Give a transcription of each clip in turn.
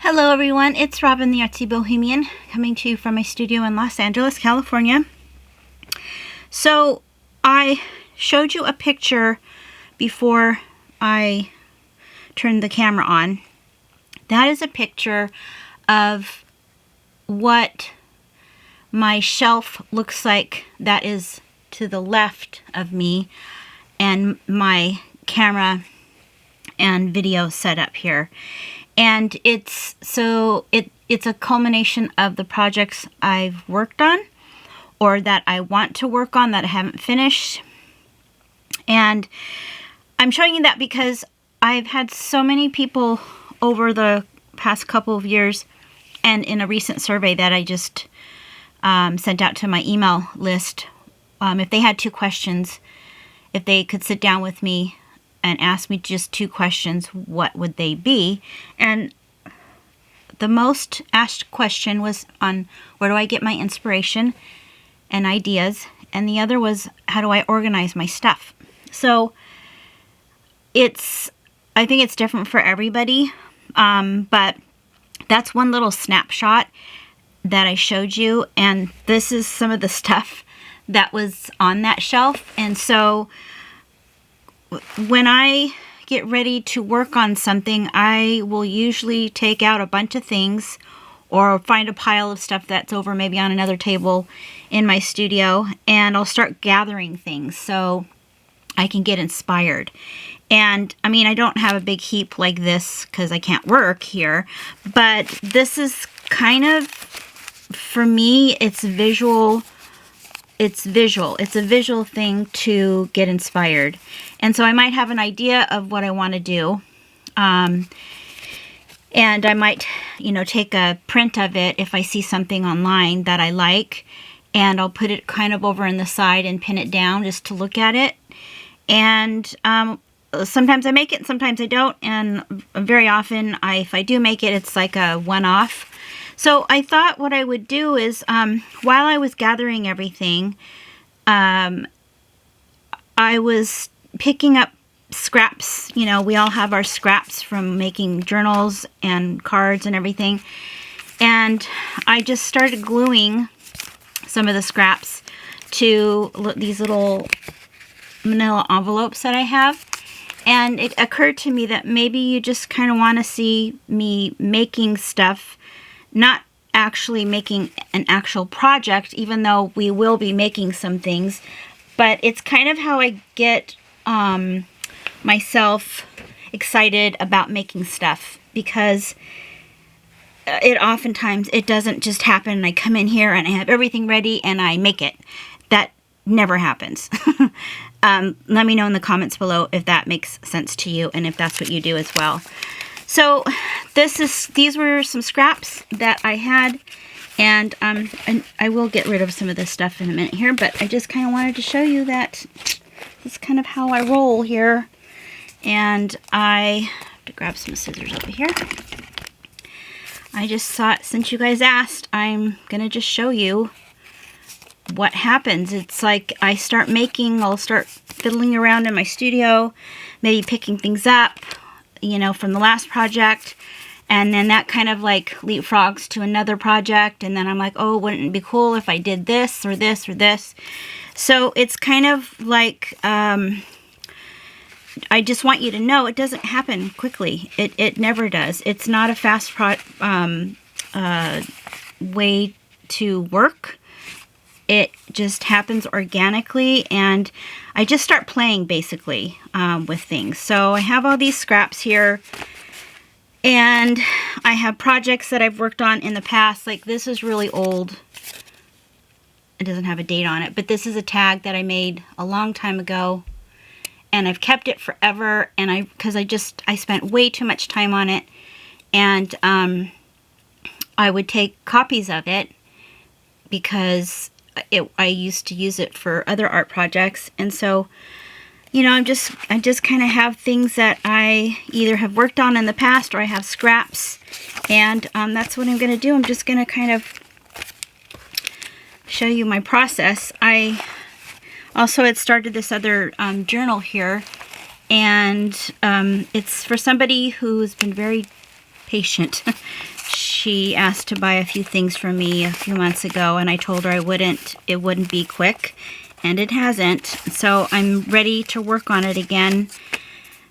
Hello everyone, it's Robin the Artsy Bohemian coming to you from my studio in Los Angeles, California. So I showed you a picture before I turned the camera on. That is a picture of what my shelf looks like that is to the left of me and my camera and video setup here. And it's a culmination of the projects I've worked on or that I want to work on that I haven't finished. And I'm showing you that because I've had so many people over the past couple of years and in a recent survey that I just sent out to my email list, if they had 2 questions, if they could sit down with me and ask me just 2 questions, what would they be? And the most asked question was on where do I get my inspiration and ideas, and the other was how do I organize my stuff. So I think it's different for everybody, but that's one little snapshot that I showed you, and this is some of the stuff that was on that shelf. And so when I get ready to work on something, I will usually take out a bunch of things or find a pile of stuff that's over maybe on another table in my studio, and I'll start gathering things so I can get inspired. And I mean, I don't have a big heap like this because I can't work here, but this is kind of, for me, it's visual. It's a visual thing to get inspired. And so I might have an idea of what I want to do. And I might, take a print of it if I see something online that I like. And I'll put it kind of over in the side and pin it down just to look at it. And sometimes I make it, sometimes I don't. And very often, if I do make it, it's like a one-off. So I thought what I would do is, while I was gathering everything, I was picking up scraps. We all have our scraps from making journals and cards and everything. And I just started gluing some of the scraps to these little manila envelopes that I have. And it occurred to me that maybe you just kind of want to see me making stuff, not actually making an actual project, even though we will be making some things, but it's kind of how I get myself excited about making stuff, because oftentimes it doesn't just happen and I come in here and I have everything ready and I make it. That never happens. Let me know in the comments below if that makes sense to you and if that's what you do as well. So these were some scraps that I had, and I will get rid of some of this stuff in a minute here, but I just kind of wanted to show you that this is kind of how I roll here. And I have to grab some scissors over here. I just thought, since you guys asked, I'm gonna just show you what happens. It's like I'll start fiddling around in my studio, maybe picking things up, from the last project, and then that kind of like leapfrogs to another project, and then I'm like, oh, wouldn't it be cool if I did this or this or this? So it's kind of like, I just want you to know it doesn't happen quickly. It never does. It's not a fast way to work. It just happens organically, and I just start playing basically with things. So I have all these scraps here, and I have projects that I've worked on in the past. Like this is really old. It doesn't have a date on it, but this is a tag that I made a long time ago, and I've kept it forever. And because I spent way too much time on it, and I would take copies of it because I used to use it for other art projects. And so, I just kind of have things that I either have worked on in the past or I have scraps. And that's what I'm going to do. I'm just going to kind of show you my process. I also had started this other journal here, and it's for somebody who's been very patient. She asked to buy a few things from me a few months ago, and I told her it wouldn't be quick, and it hasn't. So I'm ready to work on it again.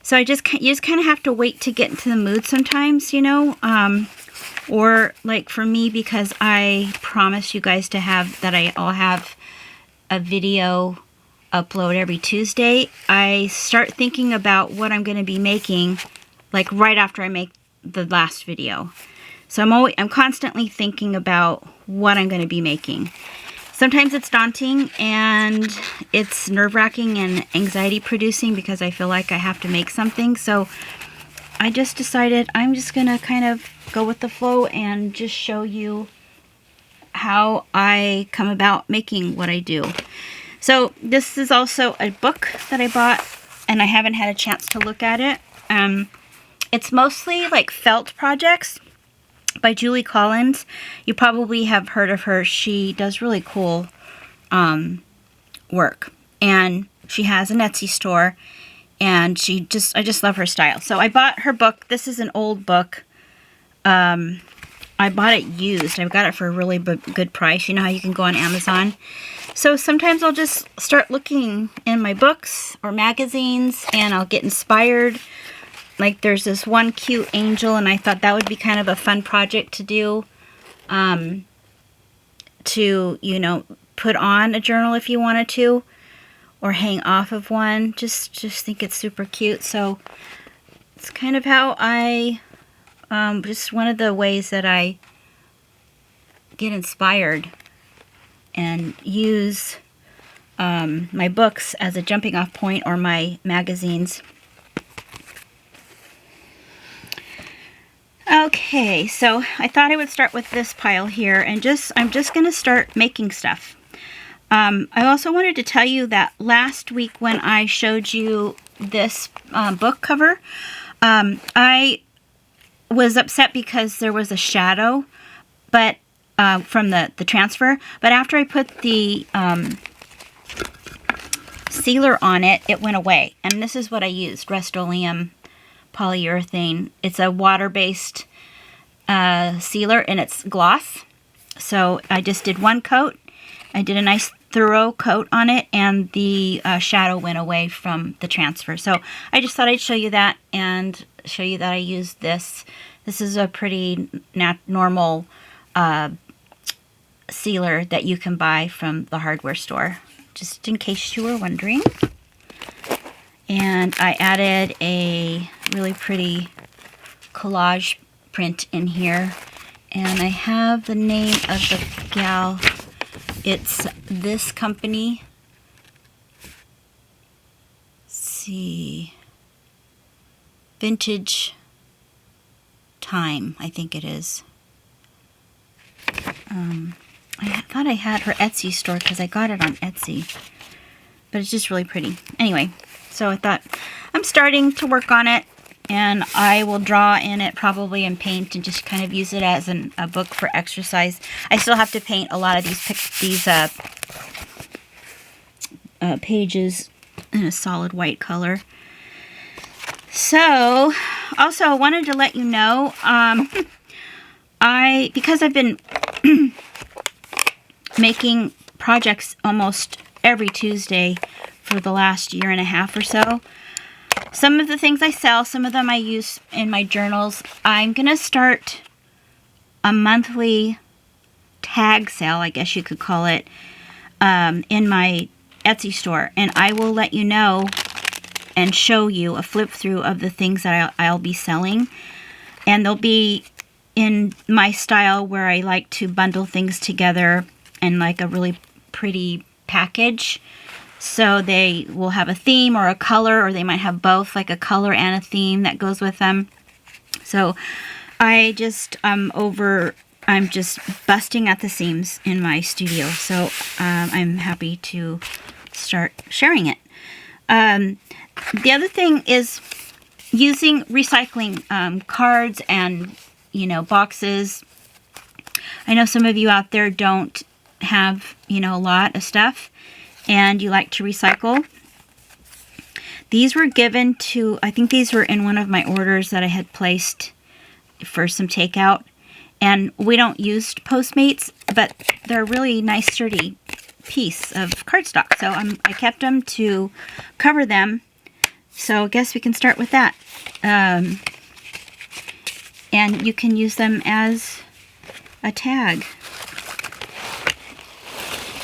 So you just kind of have to wait to get into the mood sometimes, you know. Or like for me, because I promised you guys I'll have a video upload every Tuesday, I start thinking about what I'm going to be making like right after I make the last video. So I'm constantly thinking about what I'm going to be making. Sometimes it's daunting and it's nerve-wracking and anxiety-producing because I feel like I have to make something. So I just decided I'm just going to kind of go with the flow and just show you how I come about making what I do. So this is also a book that I bought, and I haven't had a chance to look at it. It's mostly like felt projects by Julie Collins. You probably have heard of her. She does really cool work, and she has an Etsy store, and I just love her style. So I bought her book. This is an old book. I bought it used. I got it for a really good price. You know how you can go on Amazon? So sometimes I'll just start looking in my books or magazines, and I'll get inspired. Like there's this one cute angel, and I thought that would be kind of a fun project to do. To, you know, put on a journal if you wanted to, or hang off of one. Just think it's super cute. So it's kind of how I, just one of the ways that I get inspired and use my books as a jumping off point, or my magazines. Okay, so I thought I would start with this pile here, and I'm just going to start making stuff. I also wanted to tell you that last week when I showed you this book cover, I was upset because there was a shadow, but from the transfer. But after I put the sealer on it, it went away. And this is what I used, Rust-Oleum polyurethane. It's a water-based sealer, and it's gloss. So I just did one coat. I did a nice thorough coat on it, and the shadow went away from the transfer. So I just thought I'd show you that, and show you that I used this. This is a pretty normal sealer that you can buy from the hardware store, just in case you were wondering. And I added a really pretty collage print in here, and I have the name of the gal. It's this company. Let's see, Vintage Time, I think it is. I thought I had her Etsy store because I got it on Etsy, but it's just really pretty. Anyway, so I thought I'm starting to work on it, and I will draw in it probably and paint, and just kind of use it as a book for exercise. I still have to paint a lot of these pages in a solid white color. So, also I wanted to let you know, because I've been making projects almost every Tuesday for the last year and a half or so. Some of the things I sell, some of them I use in my journals. I'm going to start a monthly tag sale, I guess you could call it, in my Etsy store. And I will let you know and show you a flip through of the things that I'll be selling. And they'll be in my style where I like to bundle things together in like a really pretty package. So they will have a theme or a color, or they might have both, like a color and a theme that goes with them. So I'm just busting at the seams in my studio. So I'm happy to start sharing it. The other thing is using recycling cards and, you know, boxes. I know some of you out there don't have, you know, a lot of stuff, and you like to recycle. These were given to, I think these were in one of my orders that I had placed for some takeout. And we don't use Postmates, but they're a really nice sturdy piece of cardstock. So I kept them to cover them. So I guess we can start with that. And you can use them as a tag.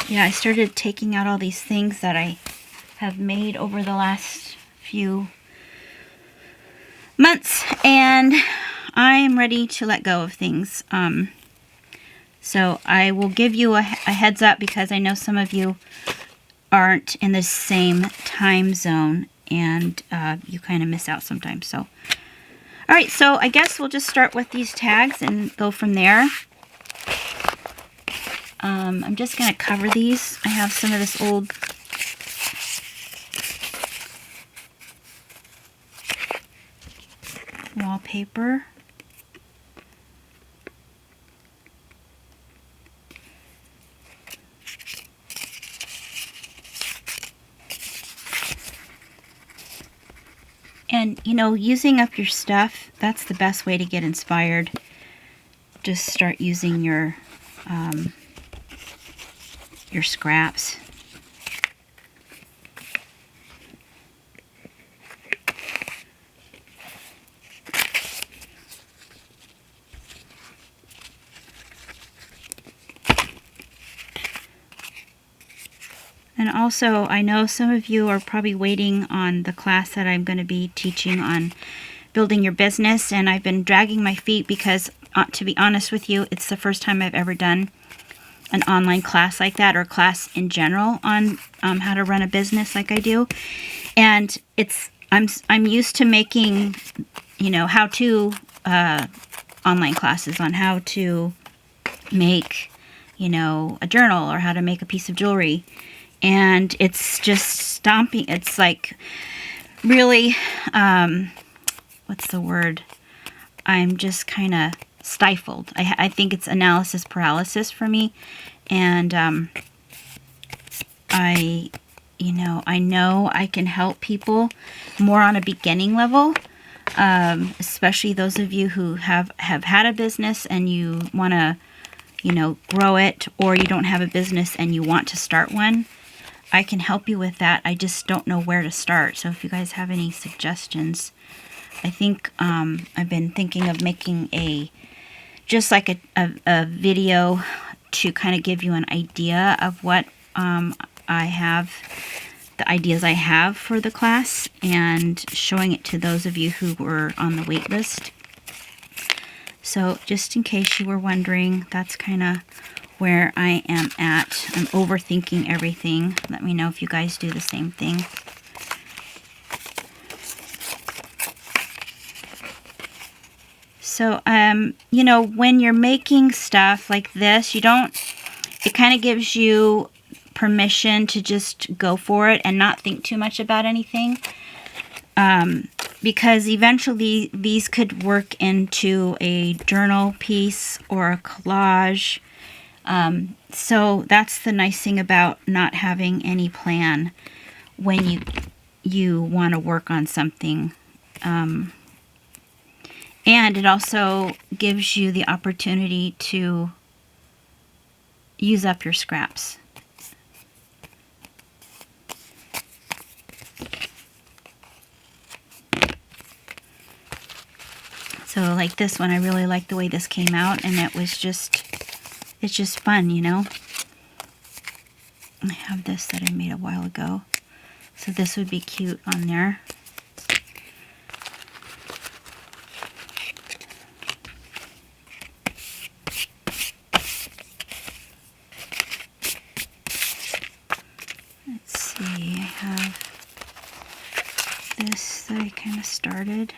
Yeah, I started taking out all these things that I have made over the last few months, and I'm ready to let go of things. So I will give you a heads up, because I know some of you aren't in the same time zone, and you kind of miss out sometimes. So, all right, so I guess we'll just start with these tags and go from there. I'm just going to cover these. I have some of this old wallpaper. And, you know, using up your stuff, that's the best way to get inspired. Just start using your scraps. And also, I know some of you are probably waiting on the class that I'm going to be teaching on building your business, and I've been dragging my feet because, to be honest with you, it's the first time I've ever done an online class like that, or class in general on how to run a business like I do. And I'm used to making, you know, how-to online classes on how to make, you know, a journal or how to make a piece of jewelry. And it's just stomping. It's like really, what's the word? I'm just kind of stifled. I think it's analysis paralysis for me. And I know I can help people more on a beginning level, especially those of you who have had a business and you want to, you know, grow it, or you don't have a business and you want to start one. I can help you with that. I just don't know where to start. So if you guys have any suggestions, I think I've been thinking of making just like a video to kind of give you an idea of what I have, the ideas I have for the class, and showing it to those of you who were on the wait list. So just in case you were wondering, that's kind of where I am at. I'm overthinking everything. Let me know if you guys do the same thing. So, you know, when you're making stuff like this, it kind of gives you permission to just go for it and not think too much about anything. Because eventually these could work into a journal piece or a collage. So that's the nice thing about not having any plan when you want to work on something. And it also gives you the opportunity to use up your scraps. So like this one, I really like the way this came out, and it's just fun, you know. I have this that I made a while ago. So this would be cute on there. Let's see, I have this that I kind of started.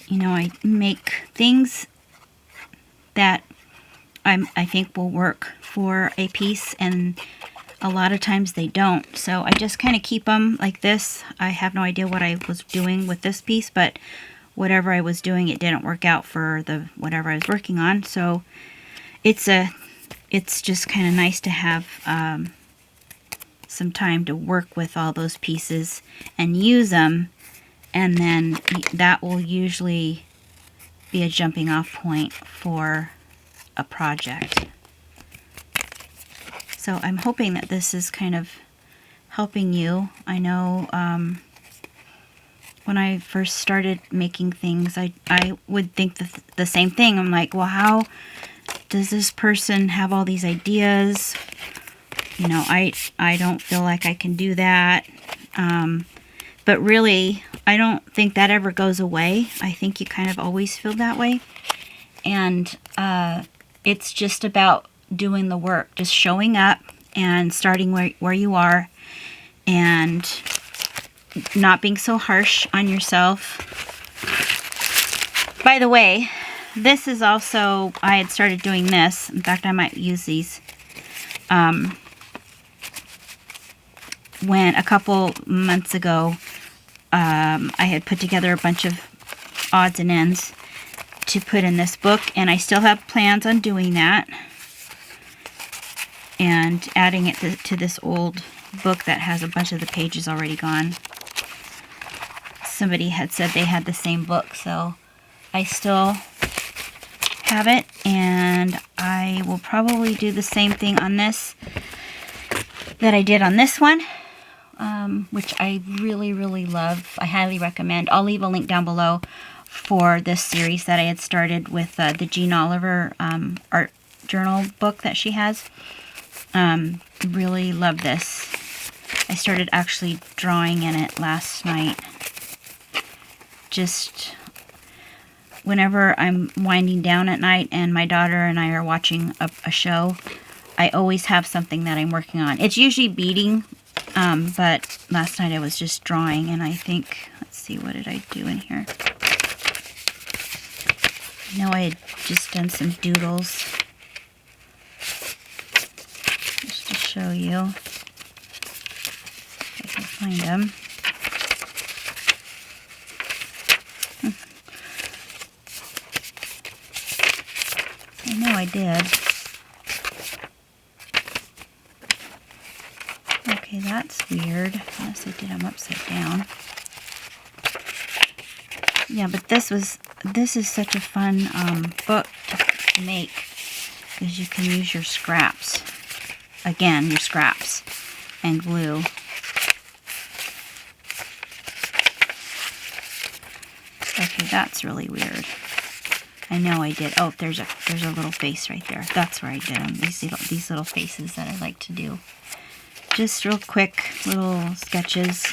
You know, I make things that I think will work for a piece, and a lot of times they don't. So I just kind of keep them like this. I have no idea what I was doing with this piece, but whatever I was doing, it didn't work out for whatever I was working on. So it's just kind of nice to have some time to work with all those pieces and use them, and then that will usually be a jumping off point for a project. So I'm hoping that this is kind of helping you. I know when I first started making things, I would think the same thing. I'm like, well, how does this person have all these ideas? You know, I don't feel like I can do that. But really, I don't think that ever goes away. I think you kind of always feel that way. And it's just about doing the work, just showing up and starting where you are, and not being so harsh on yourself. By the way, this is also, I had started doing this. In fact, I might use these. When a couple months ago, I had put together a bunch of odds and ends to put in this book, and I still have plans on doing that and adding it to this old book that has a bunch of the pages already gone. Somebody had said they had the same book, so I still have it, and I will probably do the same thing on this that I did on this one, which I really, really love. I highly recommend. I'll leave a link down below for this series that I had started with the Jean Oliver art journal book that she has. Really love this. I started actually drawing in it last night. Just whenever I'm winding down at night and my daughter and I are watching a show, I always have something that I'm working on. It's usually beading, but last night I was just drawing, and I think, let's see, what did I do in here? I know I had just done some doodles. Just to show you. If I can find them. I know I did. Okay, that's weird. Unless I did them upside down. Yeah, but this is such a fun book to make, because you can use your scraps. Again, your scraps and glue. Okay, that's really weird. I know I did. Oh, there's a little face right there. That's where I did them. These little faces that I like to do. Just real quick little sketches.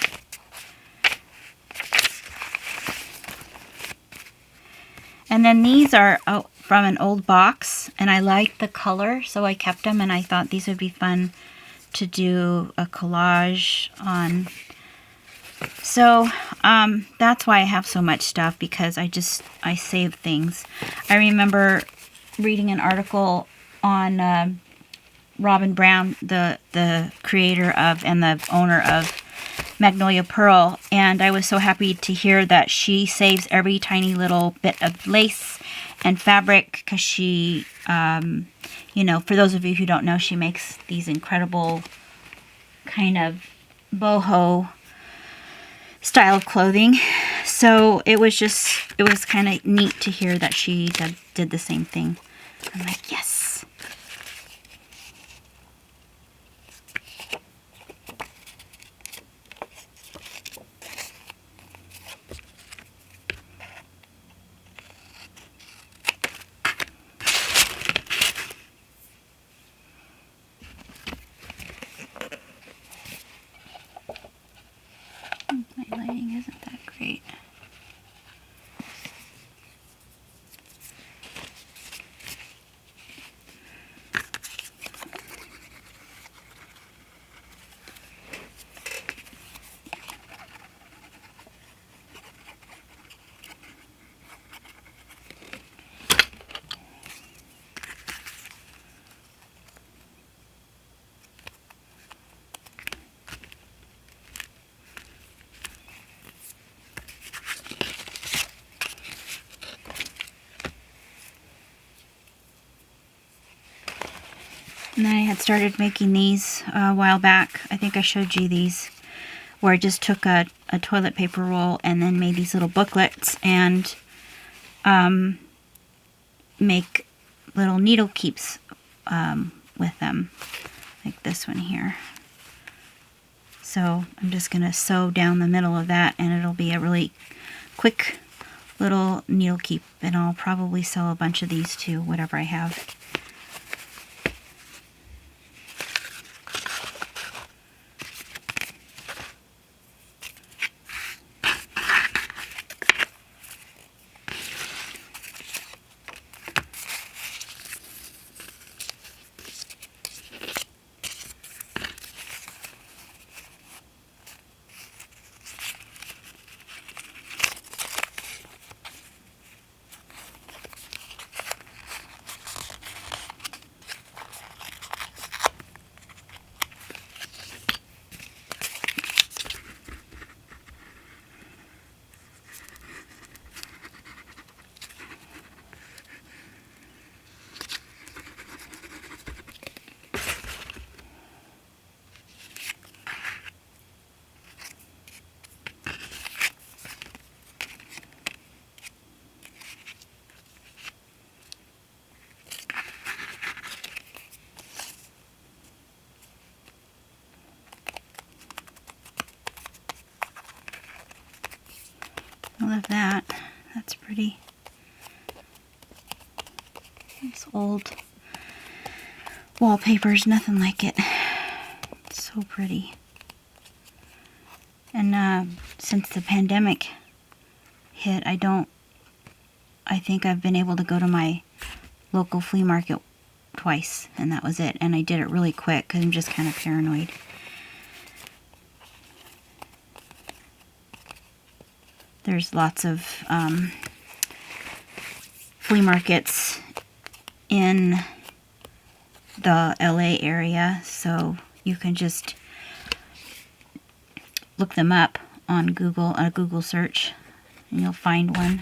And then these are from an old box, and I like the color, so I kept them, and I thought these would be fun to do a collage on. So that's why I have so much stuff, because I save things. I remember reading an article on Robin Brown, the creator of and the owner of Magnolia Pearl, and I was so happy to hear that she saves every tiny little bit of lace and fabric, because she, you know, for those of you who don't know, she makes these incredible kind of boho style of clothing. So it was kind of neat to hear that she did the same thing. I'm like, yes. My lighting isn't that great. And then I had started making these a while back. I think I showed you these, where I just took a toilet paper roll and then made these little booklets and make little needle keeps with them, like this one here. So I'm just going to sew down the middle of that, and it'll be a really quick little needle keep, and I'll probably sell a bunch of these too, whatever I have. I love that. That's pretty. This old wallpaper's nothing like it. It's so pretty. And since the pandemic hit, I think I've been able to go to my local flea market twice, and that was it. And I did it really quick because I'm just kind of paranoid. There's lots of flea markets in the LA area, so you can just look them up on Google, a Google search, and you'll find one.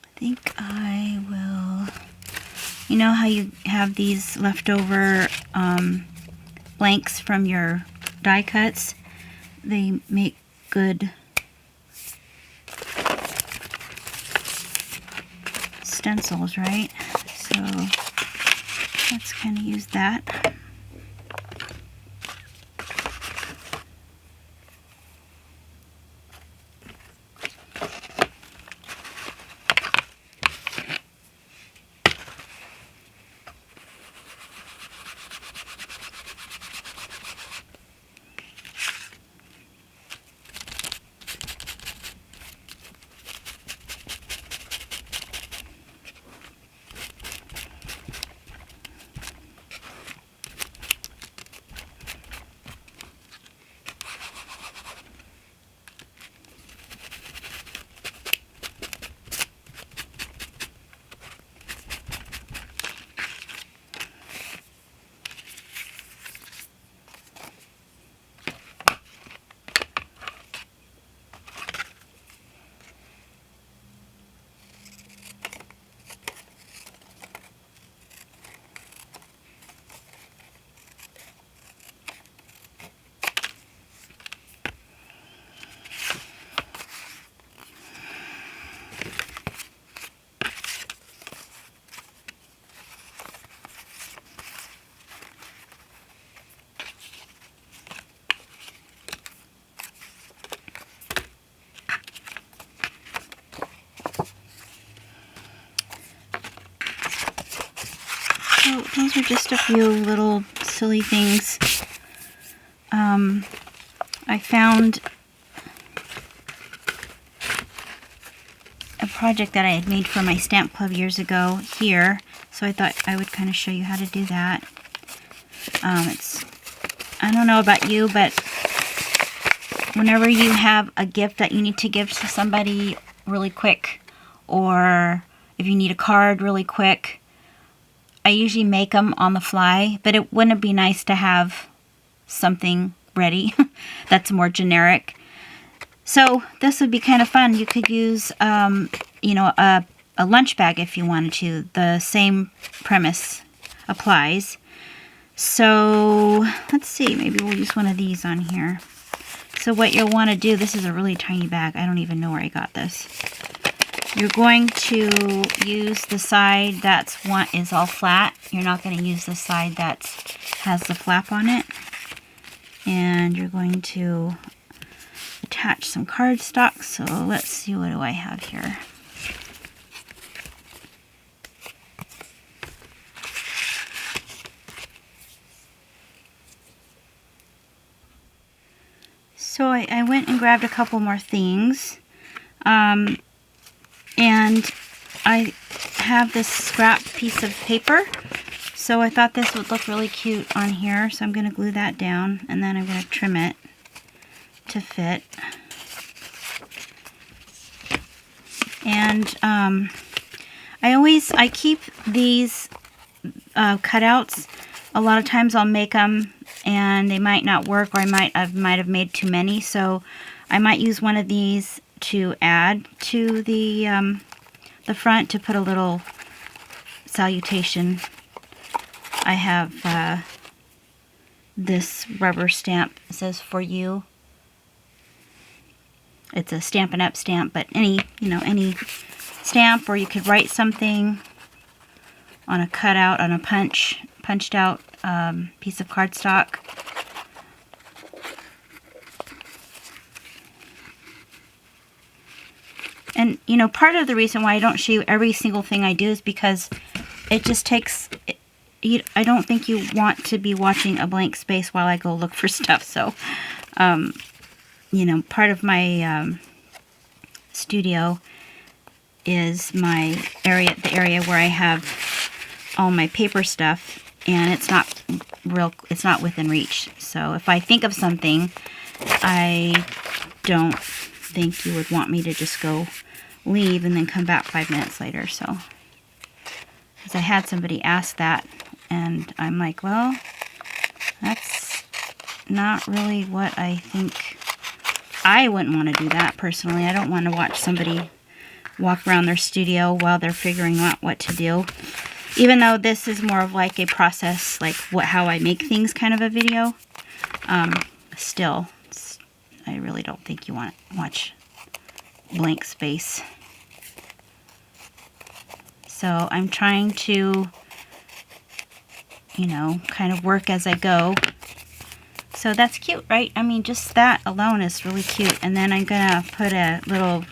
I think I will, you know how you have these leftover blanks from your die cuts? They make good stencils, right? So let's kind of use that. So those are just a few little silly things. I found project that I had made for my stamp club years ago here. So I thought I would kind of show you how to do that. I don't know about you, but whenever you have a gift that you need to give to somebody really quick, or if you need a card really quick, I usually make them on the fly, but wouldn't it be nice to have something ready that's more generic? So this would be kind of fun. You could use, you know, a lunch bag if you wanted to. The same premise applies. So let's see, maybe we'll use one of these on here. So what you'll want to do, this is a really tiny bag. I don't even know where I got this. You're going to use the side is all flat. You're not going to use the side that has the flap on it. And you're going to attach some cardstock. So let's see, what do I have here? So I went and grabbed a couple more things. And I have this scrap piece of paper. So I thought this would look really cute on here. So I'm going to glue that down, and then I'm going to trim it to fit. And I keep these cutouts. A lot of times I'll make them and they might not work, or I might have made too many. So I might use one of these to add to the front, to put a little salutation. I have this rubber stamp. It says "For You." It's a Stampin' Up! Stamp, but any stamp, or you could write something on a cutout, on a punched out piece of cardstock. And part of the reason why I don't show you every single thing I do is because it just takes, I don't think you want to be watching a blank space while I go look for stuff. So part of my studio is the area where I have all my paper stuff, and it's not within reach. So if I think of something, I don't think you would want me to just go leave and then come back 5 minutes later. So, because I had somebody ask that, and I'm like, well, that's not really what I think. I wouldn't want to do that personally. I don't want to watch somebody walk around their studio while they're figuring out what to do. Even though this is more of like a process, like how I make things kind of a video. Still, I really don't think you want to watch blank space. So I'm trying to, kind of work as I go. So that's cute, right? I mean, just that alone is really cute. And then I'm gonna put a little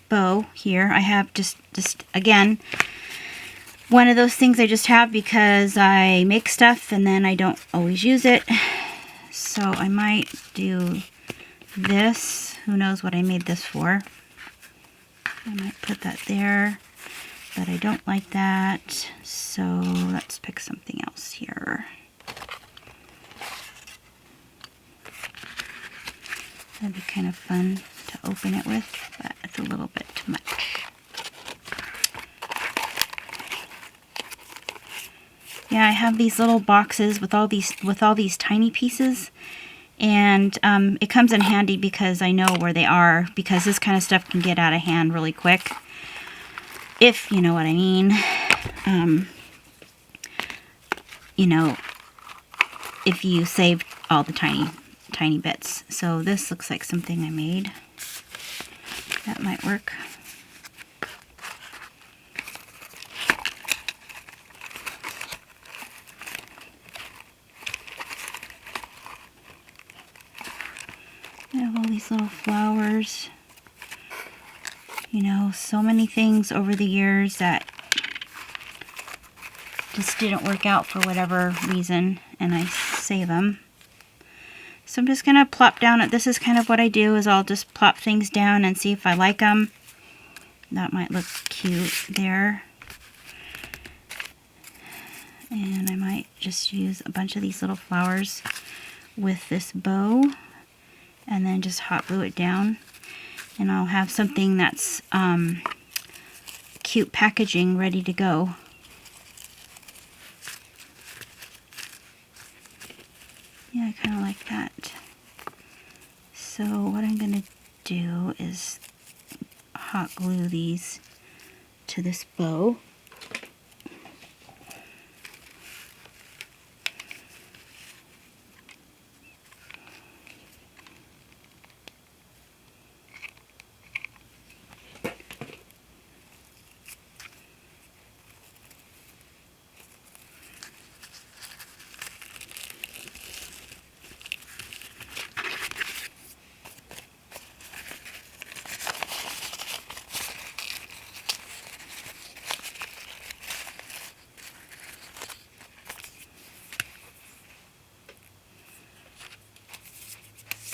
bow here. I have just again, one of those things I just have because I make stuff and then I don't always use it. So I might do this. Who knows what I made this for? I might put that there, but I don't like that. So let's pick something else here. That'd be kind of fun to open it with, but it's a little bit too much. Yeah, I have these little boxes with all these tiny pieces, and it comes in handy because I know where they are, because this kind of stuff can get out of hand really quick, if you know what I mean. If you saved all the tiny bits. So this looks like something I made. That might work. I have all these little flowers. So many things over the years that just didn't work out for whatever reason, and I save them. So I'm just going to plop down. This is kind of what I do, is I'll just plop things down and see if I like them. That might look cute there. And I might just use a bunch of these little flowers with this bow and then just hot glue it down. And I'll have something that's cute packaging ready to go. Yeah, I kind of like that. So what I'm going to do is hot glue these to this bow.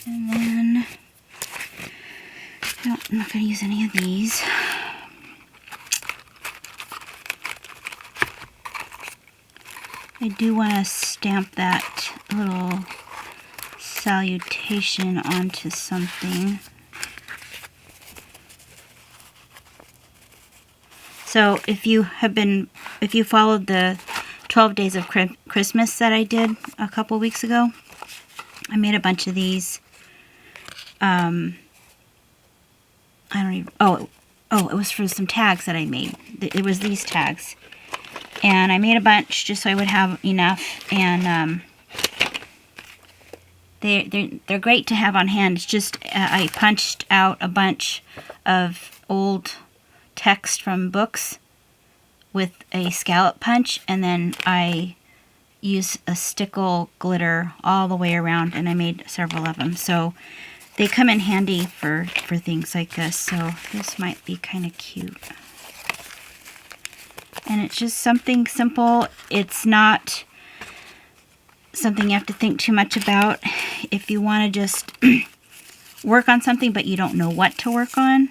And then, no, I'm not going to use any of these. I do want to stamp that little salutation onto something. So if you followed the 12 days of Christmas that I did a couple weeks ago, I made a bunch of these. I don't even, oh, it was for some tags that I made. It was these tags. And I made a bunch just so I would have enough. And they're great to have on hand. It's just I punched out a bunch of old text from books with a scallop punch, and then I used a stickle glitter all the way around, and I made several of them. So they come in handy for things like this. So this might be kind of cute. And it's just something simple. It's not something you have to think too much about. If you want to just work on something but you don't know what to work on.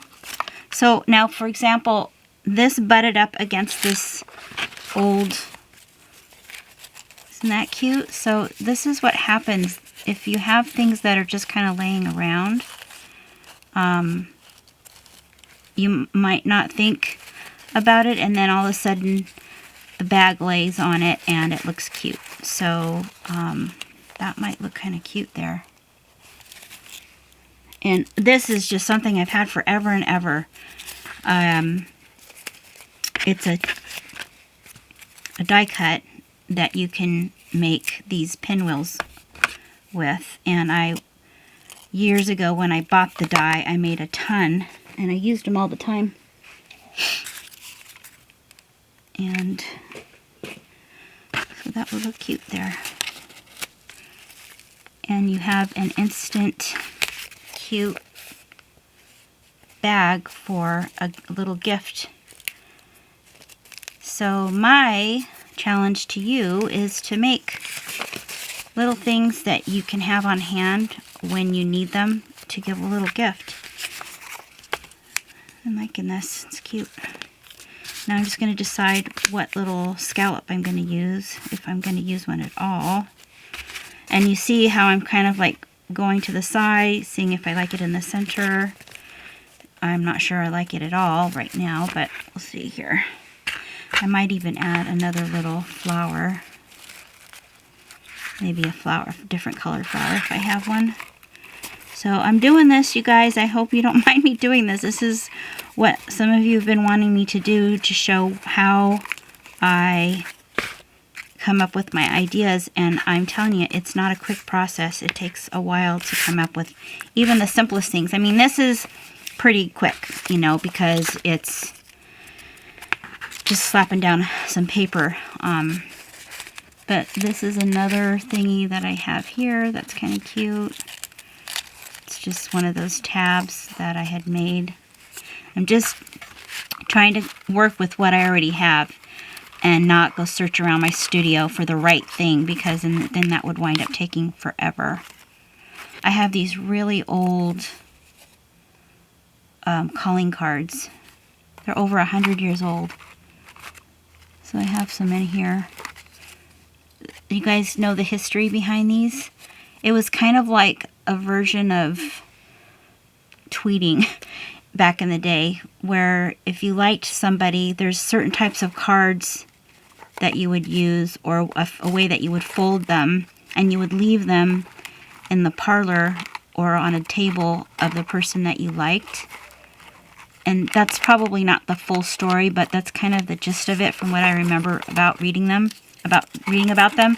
So now, for example, this butted up against this old... Isn't that cute? So this is what happens if you have things that are just kind of laying around. You might not think about it, and then all of a sudden the bag lays on it and it looks cute. So that might look kind of cute there. And this is just something I've had forever and ever. It's a die cut that you can make these pinwheels with. And years ago when I bought the die, I made a ton and I used them all the time. And so that would look cute there. And you have an instant cute bag for a little gift. So my challenge to you is to make little things that you can have on hand when you need them to give a little gift. I'm liking this. It's cute. Now I'm just going to decide what little scallop I'm going to use, if I'm going to use one at all. And you see how I'm kind of like going to the side, seeing if I like it in the center. I'm not sure I like it at all right now, but we'll see here. I might even add another little flower. Maybe a flower, a different colored flower if I have one. So I'm doing this, you guys. I hope you don't mind me doing this. This is what some of you have been wanting me to do, to show how I come up with my ideas. And I'm telling you, it's not a quick process. It takes a while to come up with even the simplest things. I mean, this is pretty quick, you know, because it's just slapping down some paper. But this is another thingy that I have here that's kind of cute. It's just one of those tabs that I had made. I'm just trying to work with what I already have and not go search around my studio for the right thing, because then that would wind up taking forever. I have these really old calling cards. They're over 100 years old. So I have some in here. You guys know the history behind these? It was kind of like a version of tweeting back in the day, where if you liked somebody, there's certain types of cards that you would use, or a way that you would fold them, and you would leave them in the parlor or on a table of the person that you liked. And that's probably not the full story, but that's kind of the gist of it from what I remember about reading about them.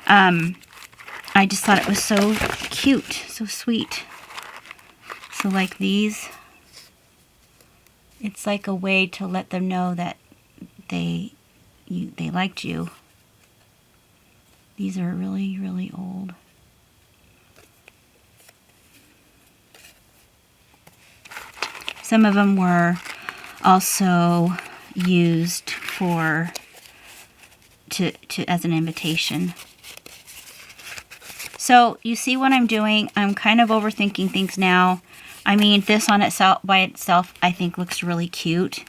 I just thought it was so cute, so sweet. So like these, it's like a way to let them know that they liked you. These are really, really old. Some of them were also used for as an invitation. So you see what I'm doing? I'm kind of overthinking things now. I mean, this on itself, by itself, I think looks really cute.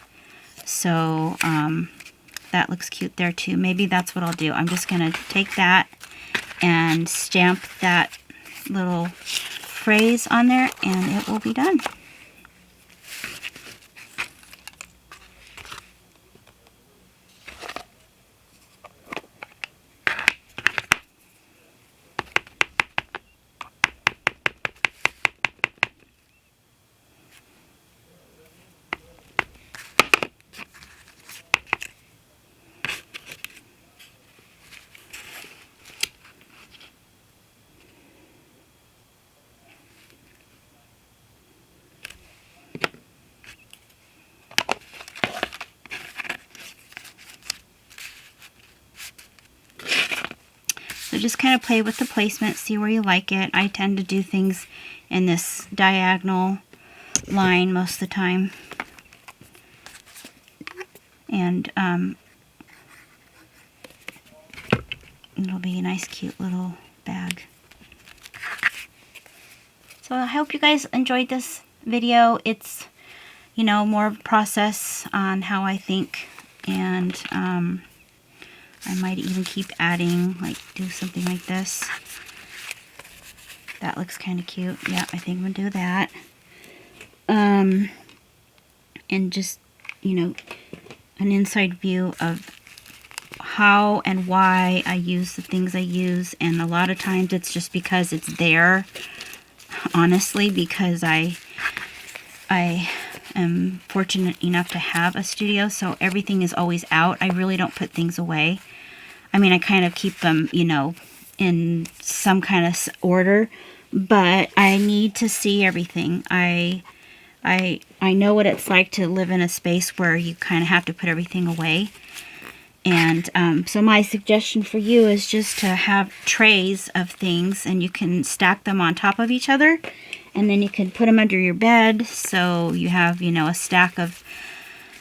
So that looks cute there too. Maybe that's what I'll do. I'm just gonna take that and stamp that little phrase on there, and it will be done. So just kind of play with the placement, see where you like it. I tend to do things in this diagonal line most of the time. And it'll be a nice, cute little bag. So I hope you guys enjoyed this video. It's, you know, more of a process on how I think, and I might even keep adding, like do something like this. That looks kind of cute. Yeah, I think I'm gonna do that. And just, you know, an inside view of how and why I use the things I use. And a lot of times it's just because it's there, honestly, because I am fortunate enough to have a studio, so everything is always out. I really don't put things away. I mean, I kind of keep them, you know, in some kind of order, but I need to see everything. I know what it's like to live in a space where you kind of have to put everything away. And so my suggestion for you is just to have trays of things, and you can stack them on top of each other, and then you can put them under your bed, so you have, you know, a stack of,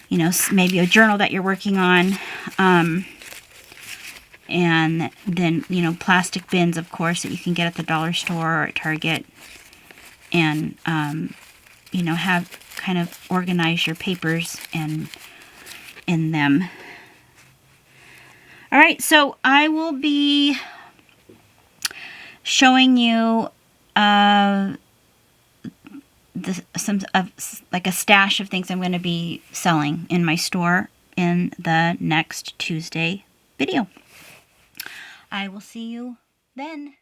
you know, maybe a journal that you're working on. And then, you know, plastic bins, of course, that you can get at the dollar store or at Target. And, you know, have kind of organize your papers and in them. All right, so I will be showing you like a stash of things I'm going to be selling in my store in the next Tuesday video. I will see you then.